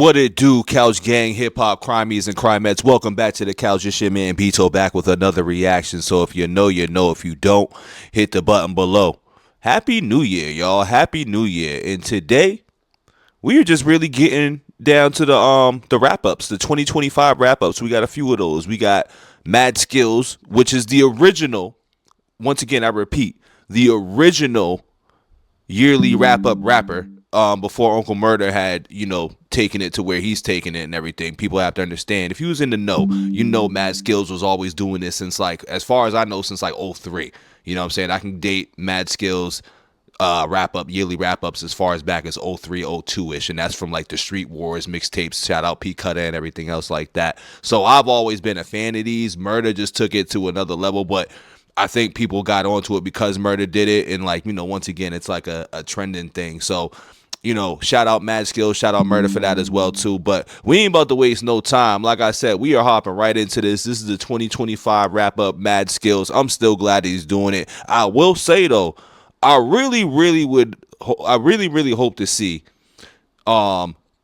What it do, Couch Gang, Hip Hop, Crimies, and Crimettes? Welcome back to the Couch. It's your man Bito back with another reaction. So if you know, you know. If you don't, hit the button below. Happy New Year, y'all. Happy New Year. And today, we are just really getting down to the wrap-ups, the 2025 wrap-ups. We got a few of those. We got Mad Skillz, which is the original, once again, I repeat, the original yearly wrap-up rapper. Before Uncle Murder had, taken it to where he's taking it and everything. People have to understand. If you was in the know, Mad Skillz was always doing this since, like, as far as I know, since like '03. You know what I'm saying? I can date Mad Skillz yearly wrap-ups as far as back as '03, '02-ish, and that's from like the Street Wars mixtapes, shout out P Cutter and everything else like that. So I've always been a fan of these. Murder just took it to another level, but I think people got onto it because Murder did it, and like, once again, it's like a trending thing. So shout out Mad Skillz, shout out Murder for that as well too. But we ain't about to waste no time. Like I said, we are hopping right into this. This is the 2025 wrap up, Mad Skillz. I'm still glad he's doing it. I will say though, I really hope to see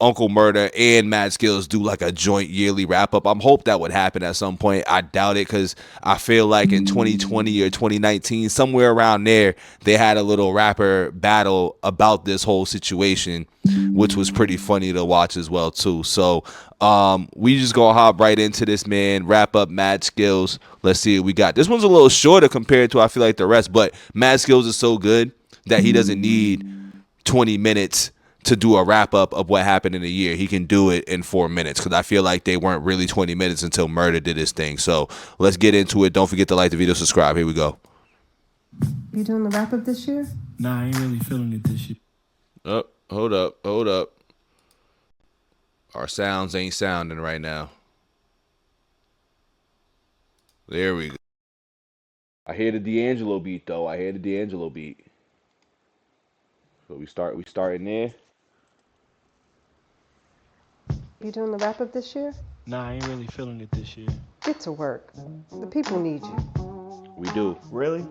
Uncle Murder and Mad Skillz do like a joint yearly wrap up. I'm hope that would happen at some point. I doubt it, because I feel like in 2020 or 2019, somewhere around there, they had a little rapper battle about this whole situation, which was pretty funny to watch as well too. So we just gonna hop right into this, man. Wrap up Mad Skillz. Let's see what we got. This one's a little shorter compared to I feel like the rest, but Mad Skillz is so good that he doesn't need 20 minutes to do a wrap up of what happened in a year. He can do it in 4 minutes, because I feel like they weren't really 20 minutes until Murder did his thing. So let's get into it. Don't forget to like the video, subscribe. Here we go. You doing the wrap up this year? Nah, I ain't really feeling it this year. Oh, hold up. Our sounds ain't sounding right now. There we go. I hear the D'Angelo beat though. So we starting there. You doing the wrap up this year? Nah, I ain't really feeling it this year. Get to work. The people need you. We do. Really?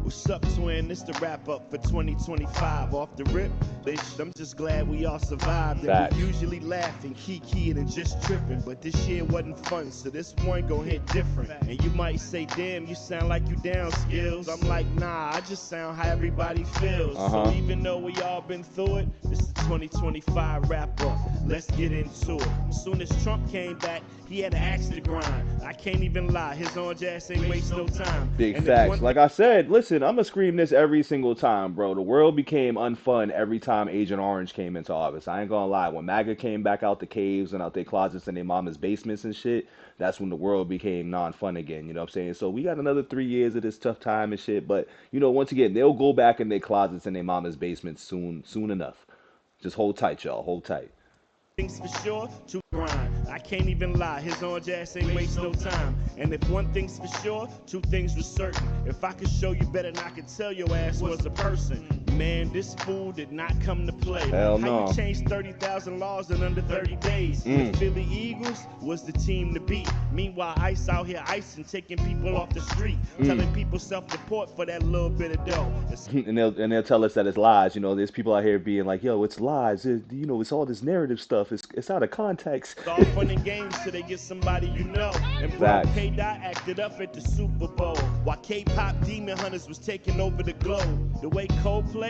What's up, twin? This the wrap up for 2025. Off the rip, bitch, I'm just glad we all survived. And we usually laughing, kikiing, and just tripping. But this year wasn't fun, so this one gon' hit different. And you might say, damn, you sound like you down, Skillz. I'm like, nah, I just sound how everybody feels. So even though we all been through it, this is 2025 wrap up. Let's get into it. As soon as Trump came back, he had an axe to grind. I can't even lie, his orange ass ain't waste no time. Big facts. Like I said, listen, I'm gonna scream this every single time, bro. The world became unfun every time Agent Orange came into office. I ain't gonna lie. When MAGA came back out the caves and out their closets and their mama's basements and shit, that's when the world became non-fun again. You know what I'm saying? So we got another 3 years of this tough time and shit. But once again, they'll go back in their closets and their mama's basements soon enough. Just hold tight, y'all. Hold tight. Things for sure, to grind. I can't even lie, his orange ass ain't waste no time. And if one thing's for sure, two things were certain. If I could show you better than I could tell your ass was a person. Man, this fool did not come to play. Hell no. How you changed 30,000 laws in under 30 days? The Philly Eagles was the team to beat. Meanwhile, Ice out here icing, taking people off the street, telling people self-report for that little bit of dough. And they'll tell us that it's lies. There's people out here being like, yo, it's lies. It's all this narrative stuff. It's out of context. It's all fun and games till they get somebody you know. And bro, K-Dot acted up at the Super Bowl while K-pop demon hunters was taking over the globe. The way Coldplay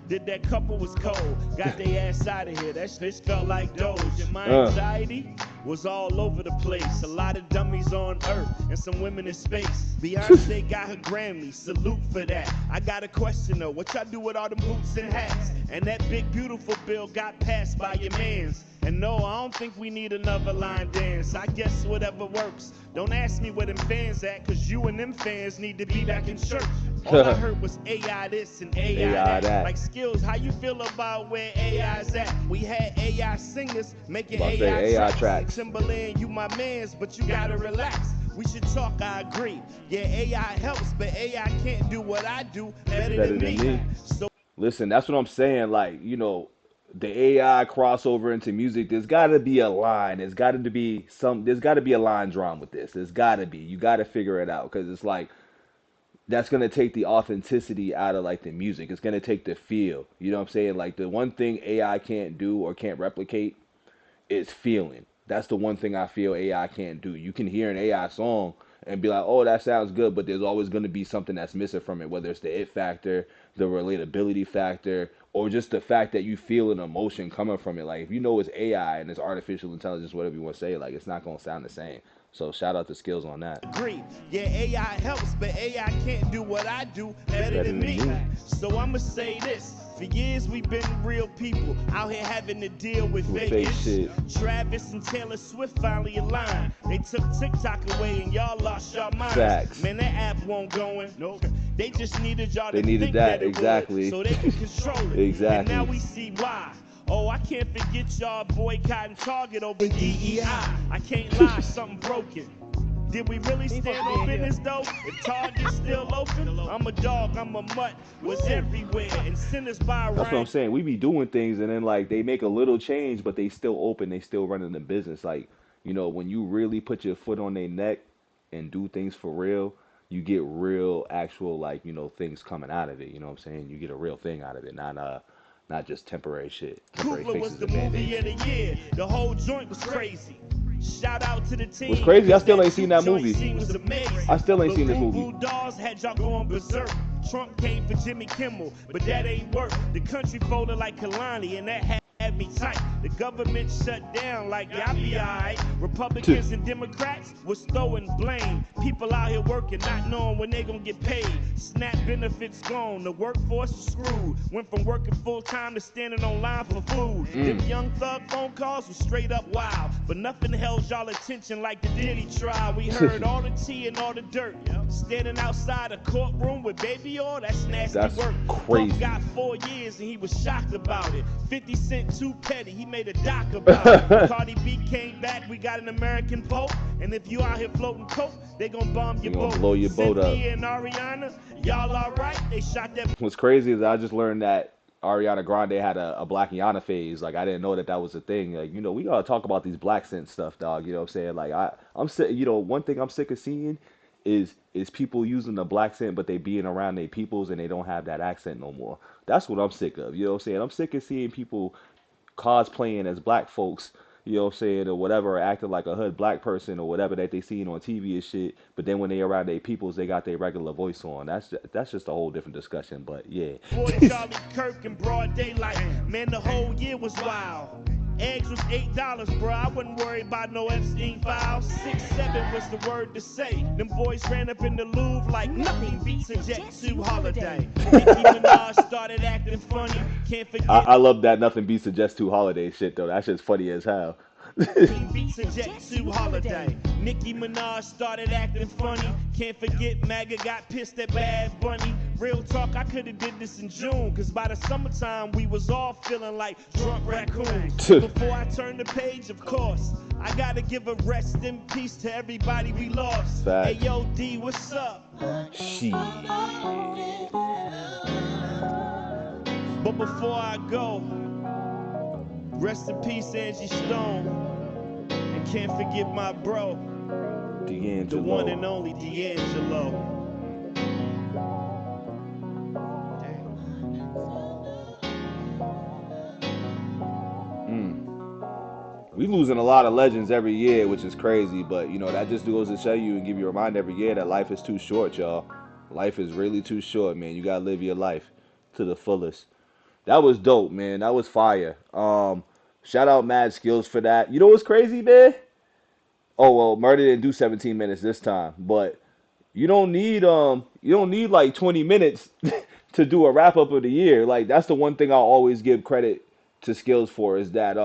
did that couple was cold. Got their ass out of here. That shit felt like Doge. And my anxiety was all over the place. A lot of dummies on Earth and some women in space. Beyonce got her Grammy. Salute for that. I got a question though. What y'all do with all them boots and hats? And that big beautiful bill got passed by your mans. And no, I don't think we need another line dance. I guess whatever works. Don't ask me where them fans at, cause you and them fans need to be back in church. All I heard was AI this and AI that. Like Skillz, how you feel about where AI's at? We had AI singers making AI tracks. Timberland, you my mans, but you gotta relax. We should talk, I agree. Yeah, AI helps, but AI can't do what I do better than me. So listen, that's what I'm saying. Like, the AI crossover into music, there's got to be a line. There's got to be a line drawn with this. There's got to be. You got to figure it out, because it's like, that's gonna take the authenticity out of like the music. It's gonna take the feel. You know what I'm saying? Like the one thing AI can't do or can't replicate is feeling. That's the one thing I feel AI can't do. You can hear an AI song and be like, oh, that sounds good, but there's always gonna be something that's missing from it, whether it's the it factor, the relatability factor, or just the fact that you feel an emotion coming from it. Like if you know it's AI and it's artificial intelligence, whatever you want to say, like it's not gonna sound the same. So shout out to Skillz on that. Agree. Yeah, AI helps, but AI can't do what I do better than me. So I'ma say this. For years we've been real people out here having to deal with fake shit. Travis and Taylor Swift finally aligned. They took TikTok away and y'all lost your minds. Facts. Man, that app won't going. Nope. They just needed y'all They to needed think that, it exactly. would, so they can control it. Exactly. And now we see why. Oh, I can't forget y'all boycotting Target over DEI. I can't lie, something broken. Did we really stand on business though? If Target's still open, I'm a dog, I'm a mutt, was everywhere. And send us by That's what I'm saying. We be doing things and then like they make a little change, but they still open, they still running the business. Like, you know, when you really put your foot on their neck and do things for real, you get real actual like, you know, things coming out of it. You know what I'm saying? You get a real thing out of it, not just temporary shit. Temporary Kukla was fixes the and movie of band-aids. the year. The whole joint was crazy. Shout out to the team. What's crazy, I still ain't seen that joint movie. scene was amazing. I still ain't The seen this Boo movie. Boo Dolls had y'all going berserk. Trump came for Jimmy Kimmel, but that ain't work. The country folded like Kalani, and that had me tight. The government shut down like y'all be alright. Republicans and Democrats was throwing blame. People out here working, not knowing when they gonna get paid. SNAP benefits gone, the workforce was screwed. Went from working full time to standing on line for food. Them young thug phone calls was straight up wild, but nothing held y'all attention like the Diddy trial. We heard all the tea and all the dirt. Standing outside a courtroom with baby oil, that's nasty That's work. crazy. Puff got 4 years and he was shocked about it. 50 Cent too petty, he made a doc about it. Cardi B came back, we got an American Pope. And if you out here floating coke, they gon' bomb your They gonna boat. blow your boat up. Cynthia and Ariana, y'all alright? They shot that. What's crazy is I just learned that Ariana Grande had a Black Yana phase. Like I didn't know that was a thing. Like, you know, we gotta talk about these black scent stuff, dog. You know what I'm saying? Like I'm sick. You know, one thing I'm sick of seeing is people using the black scent, but they being around their peoples and they don't have that accent no more. That's what I'm sick of. You know what I'm saying? I'm sick of seeing people cosplaying as black folks, you know what I'm saying, or whatever, or acting like a hood black person or whatever that they seen on TV and shit. But then when they around their peoples, they got their regular voice on. That's just a whole different discussion. But yeah. Boy, Charlie Kirk in broad daylight. Man, the whole year was wild. Eggs was $8, bro. I wasn't worried about no Epstein files. 6-7 was the word to say. Them boys ran up in the Louvre like nothing beats a Jet 2 holiday. Nicki Minaj started acting funny. Can't forget. I love that nothing beats the Just 2 holiday shit though. That shit's funny as hell. Beats a Jet 2 holiday. Nicki Minaj started acting funny. Can't forget MAGA got pissed at Bad Bunny. Real talk, I could've did this in June, cause by the summertime we was all feeling like drunk raccoons. Before I turn the page, of course, I gotta give a rest in peace to everybody we lost. Fact. Hey yo D, what's up? Shit. But before I go, rest in peace Angie Stone. And can't forget my bro, D'Angelo. the one and only D'Angelo. We losing a lot of legends every year, which is crazy, but you know, that just goes to show you and give you a reminder every year that life is too short, y'all. Life is really too short, man. You gotta live your life to the fullest. That was dope, man. That was fire. Shout out Mad Skillz for that. You know what's crazy, man? Oh well, Murder didn't do 17 minutes this time, but you don't need like 20 minutes to do a wrap up of the year. Like that's the one thing I'll always give credit to Skillz for is that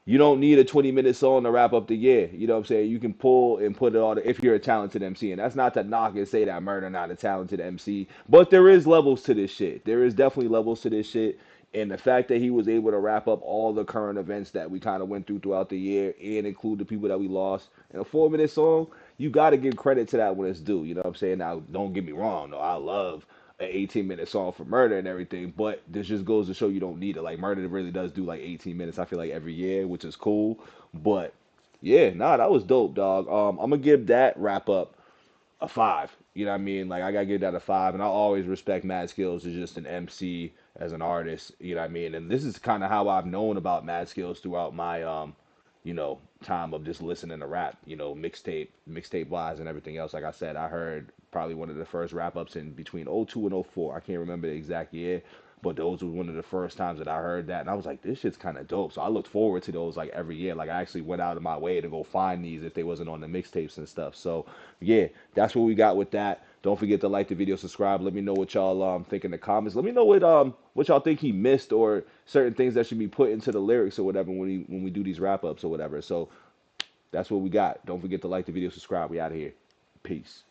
you don't need a 20-minute song to wrap up the year. You know what I'm saying? You can pull and put it all if you're a talented MC. And that's not to knock and say that Murder not a talented MC. But there is levels to this shit. There is definitely levels to this shit. And the fact that he was able to wrap up all the current events that we kind of went through throughout the year and include the people that we lost in a 4-minute song, you got to give credit to that when it's due. You know what I'm saying? Now, don't get me wrong. No, I love an 18-minute song for Murder and everything, but this just goes to show you don't need it. Like Murder really does do like 18 minutes, I feel like every year, which is cool. But yeah, nah, that was dope, dog. I'm gonna give that wrap up a 5. You know what I mean? Like I gotta give that a 5, and I always respect Mad Skillz as just an MC, as an artist. You know what I mean? And this is kind of how I've known about Mad Skillz throughout my time of just listening to rap. Mixtape wise and everything else. Like I said, I heard probably one of the first wrap ups in between '02 and '04. I can't remember the exact year, but those were one of the first times that I heard that, and I was like, this shit's kind of dope. So I looked forward to those like every year. Like I actually went out of my way to go find these if they wasn't on the mixtapes and stuff. So yeah, that's what we got with that. Don't forget to like the video, subscribe. Let me know what y'all think in the comments. Let me know what y'all think he missed, or certain things that should be put into the lyrics or whatever when we do these wrap ups or whatever. So that's what we got. Don't forget to like the video, subscribe. We out of here. Peace.